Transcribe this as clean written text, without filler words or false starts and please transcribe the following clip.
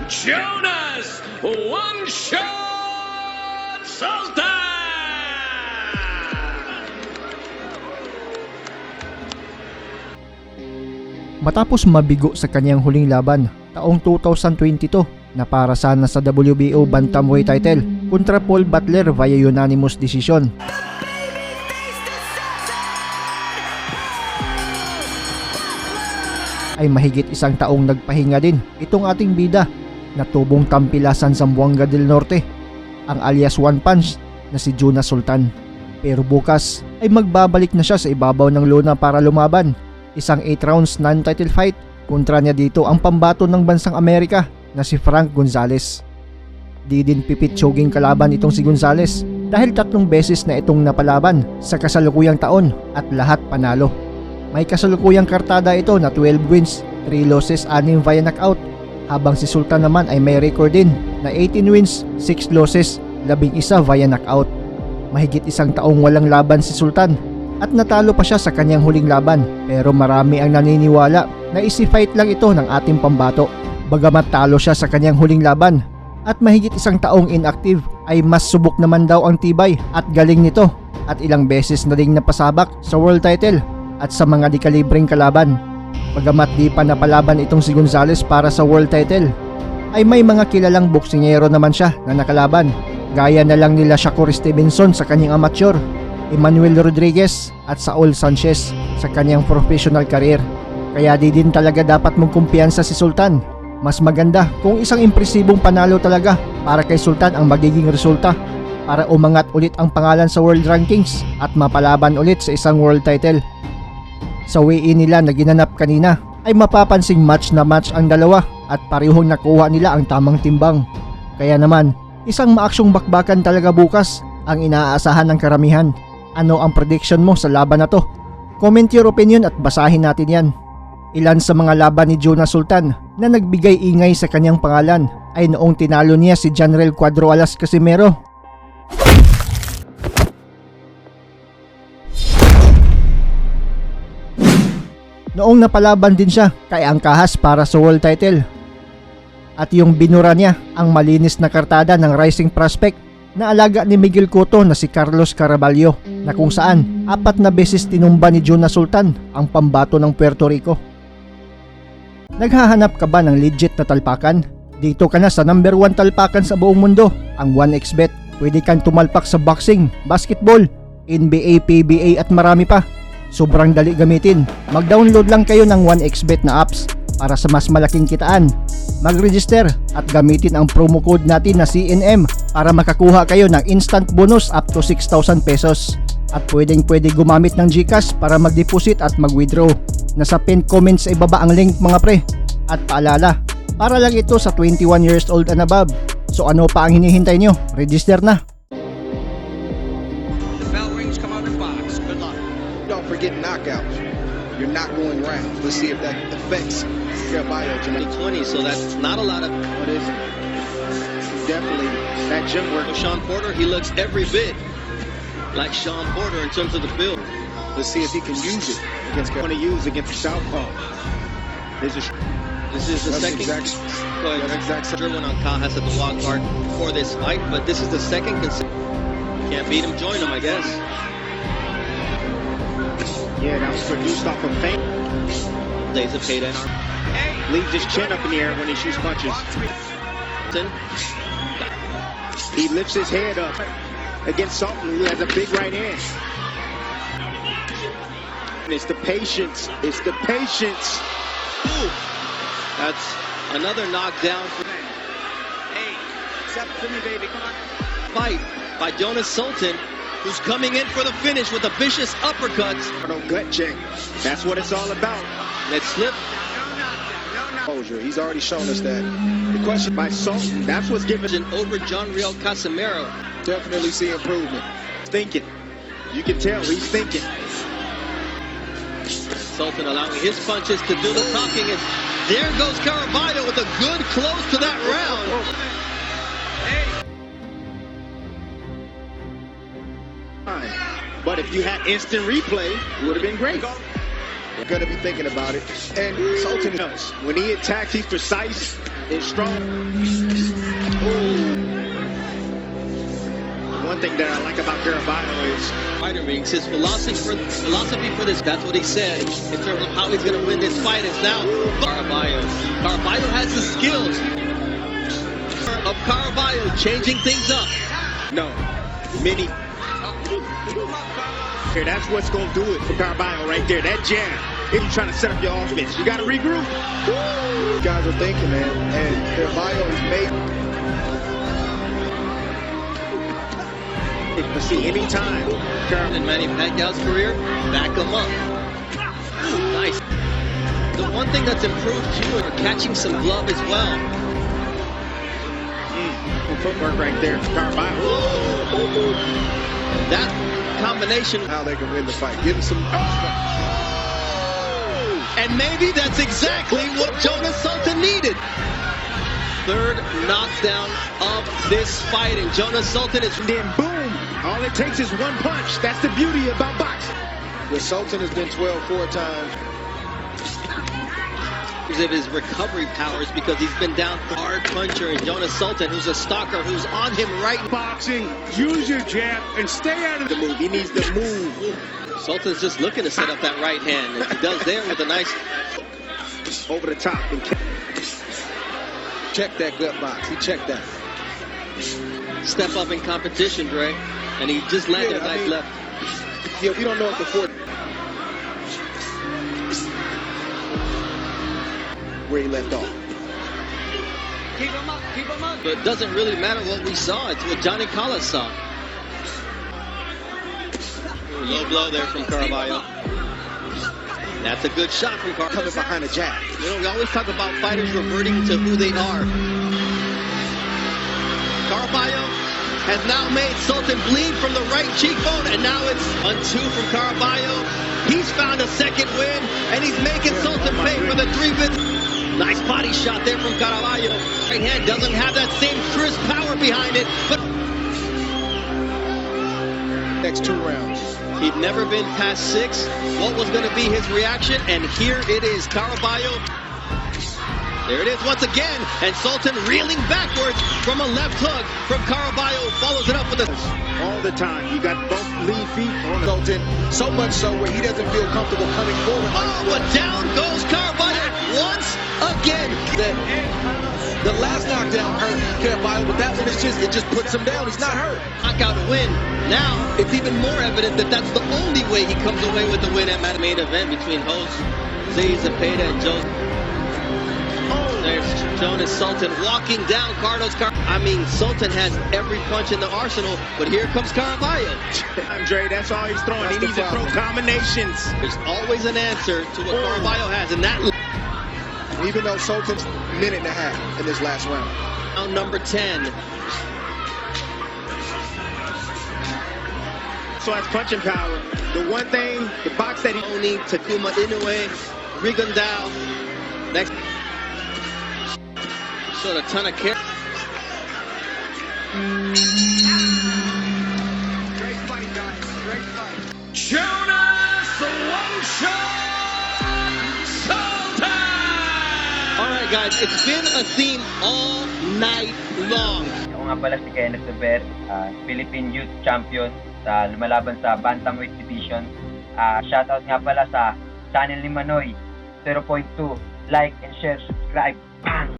Jonas, one shot, SULTAN! Matapos mabigo sa kanyang huling laban taong 2022 na para sana sa WBO Bantamweight title kontra Paul Butler via unanimous decision, ay mahigit isang taong nagpahinga din itong ating bida na tubong tampilasan sa Zamboanga del Norte, ang alias One Punch na si Jonas SULTAN. Pero bukas ay magbabalik na siya sa ibabaw ng lona para lumaban. Isang 8 rounds non-title fight kontra niya dito ang pambato ng bansang Amerika na si GONZALEZ. Di din pipitsuging kalaban itong si GONZALEZ dahil 3 beses na itong napalaban sa kasalukuyang taon at lahat panalo. May kasalukuyang kartada ito na 12 wins, 3 losses, 6 via knockout, habang si SULTAN naman ay may record din na 18 wins, 6 losses, 11 via knockout. Mahigit isang taong walang laban si SULTAN at natalo pa siya sa kanyang huling laban, pero marami ang naniniwala na isi-fight lang ito ng ating pambato. Bagamat talo siya sa kanyang huling laban at mahigit isang taong inactive, ay mas subok naman daw ang tibay at galing nito at ilang beses na ding napasabak sa world title at sa mga di-kalibreng kalaban. Bagamat di pa napalaban itong si GONZALEZ para sa world title, ay may mga kilalang boksingero naman siya na nakalaban, gaya na lang nila Shakur Stevenson sa kanyang amateur, Emmanuel Rodriguez at Saul Sanchez sa kanyang professional career. Kaya di din talaga dapat magkumpiyansa si SULTAN. Mas maganda kung isang impresibong panalo talaga para kay SULTAN ang magiging resulta para umangat ulit ang pangalan sa world rankings at mapalaban ulit sa isang world title. Sa weigh-in nila na ginanap kanina ay mapapansing match na match ang dalawa at parehong nakuha nila ang tamang timbang. Kaya naman, isang maaksyong bakbakan talaga bukas ang inaasahan ng karamihan. Ano ang prediction mo sa laban na to? Comment your opinion at basahin natin yan. Ilan sa mga laban ni Jonas SULTAN na nagbigay ingay sa kanyang pangalan ay noong tinalo niya si General Cuadro Alas Casimero. Noong napalaban din siya kay Angkahas para sa world title. At yung binura niya ang malinis na kartada ng rising prospect na alaga ni Miguel Cotto na si Carlos Caraballo, na kung saan 4 na beses tinumba ni Jonas SULTAN ang pambato ng Puerto Rico. Naghahanap ka ba ng legit na talpakan? Dito ka na sa number 1 talpakan sa buong mundo, ang 1xBet. Pwede kang tumalpak sa boxing, basketball, NBA, PBA at marami pa. Sobrang dali gamitin. Mag-download lang kayo ng 1xBet na apps para sa mas malaking kitaan. Mag-register at gamitin ang promo code natin na CNM para makakuha kayo ng instant bonus up to 6,000 pesos. At pwede gumamit ng GCash para mag-deposit at mag-withdraw. Nasa pinned comments sa ibaba ang link mga pre. At paalala, para lang ito sa 21 years old and above. So ano pa ang hinihintay nyo? Register na! The bell rings, come out and box. Good luck. Don't forget knockouts. You're not going round. Let's see if that affects your bio. 2020, so that's not a lot of. What is it? Definitely that gym work. Sean Porter, he looks every bit like Sean Porter in terms of the build. Let's see if he can use it against. Want to use against the southpaw. This is the second. Exact German on Kahas at the wild card for this fight, but this is the second. Can't beat him, join him, I guess. Yeah, that was produced off of feint. Days of payday. Leaves his chin up in the air when he shoots punches. He lifts his head up against Sultan, who has a big right hand. And it's the patience. It's the patience. Ooh, that's another knockdown. Hey, step for me, baby. Come on. Fight by Jonas SULTAN, who's coming in for the finish with the vicious uppercuts. No gut check. That's what it's all about. Let's slip. He's already shown us that. The question by Sultan, that's what's given Over John Real Casimero. Definitely see improvement. Thinking. You can tell he's thinking. SULTAN allowing his punches to do the talking, and there goes Caraballo with a good close to that round. But if you had instant replay, it would have been great. You're going to be thinking about it. And Sultan knows. When he attacks, he's precise and strong. One thing that I like about Caraballo is Fighter rings. His philosophy for this, that's what he said in terms of how he's going to win this fight is now Caraballo. Caraballo has the skills of Caraballo changing things up. no, many. Here, that's what's going to do it for Caraballo right there. That jab. If you're trying to set up your offense, you got to regroup. These guys are thinking, man. And their bio is made. But see, anytime In Manny Pacquiao's career, back him up. Ooh, nice. The one thing that's improved too are catching some glove as well. footwork right there for Caraballo. That combination, How they can win the fight. Give them some. and maybe that's exactly what Jonas Sultan needed. Third knockdown of this fight, and Jonas Sultan is Then boom, all it takes is one punch. That's the beauty about boxing. The Sultan has been 12 4 times. of his recovery powers because he's been down hard puncher, and Jonas Sultan, who's a stalker, who's on him right. Boxing, use your jab and stay out of the move. He needs to move. Sultan's just looking to set up that right hand, and he does there with a nice Over the top. And Check that gut box. He checked that. step up in competition, Dre, and he just landed a nice left. You don't know if the fourth. Where he left off. Keep him up, keep him up. But it doesn't really matter what we saw. It's what Johnny Collis saw. Low blow there from Caraballo. That's a good shot from Caraballo. Coming behind the jab. You know, we always talk about fighters reverting to who they are. Caraballo has now made Sultan bleed from the right cheekbone, and now it's 1-2 from Caraballo. He's found a second win, and he's making Sultan pay for the 3 wins. Nice body shot there from Caraballo. Right hand doesn't have that same crisp power behind it, but Next 2 rounds. he'd never been past 6. What was going to be his reaction? And here it is, Caraballo. There it is once again, and Sultan reeling backwards from a left hook from Caraballo. Follows it up with a... all the time. You got both lead feet on the Sultan, so much so where he doesn't feel comfortable coming forward. Oh, but down goes Caraballo once again. The last knockdown hurt Caraballo, but that one is it just puts him down. He's not hurt. Knockout win. Now, it's even more evident that that's the only way he comes away with the win at the main event between Jose Zepeda and Joe. There's Jonas Sultan walking down Carlos I mean, Sultan has every punch in the arsenal, but here comes Caraballo. Andre, that's all he's throwing. That's He needs the to throw problem. combinations. There's always an answer to what Caraballo has, and that Even though Sultan's a minute and a half in this last round. round number 10. So that's punching power. The one thing, the box that he Oni, Takuma Inoue, Rigondao. Next. Showed a ton of care. Jonas One Shot Sultan! Alright guys, it's been a theme all night long. Ako nga pala si Kenneth Sober, Philippine Youth Champion sa lumalaban sa Bantamweight Division. Shoutout nga pala sa channel ni Manoy, 0.2. Like and share, subscribe. Bang!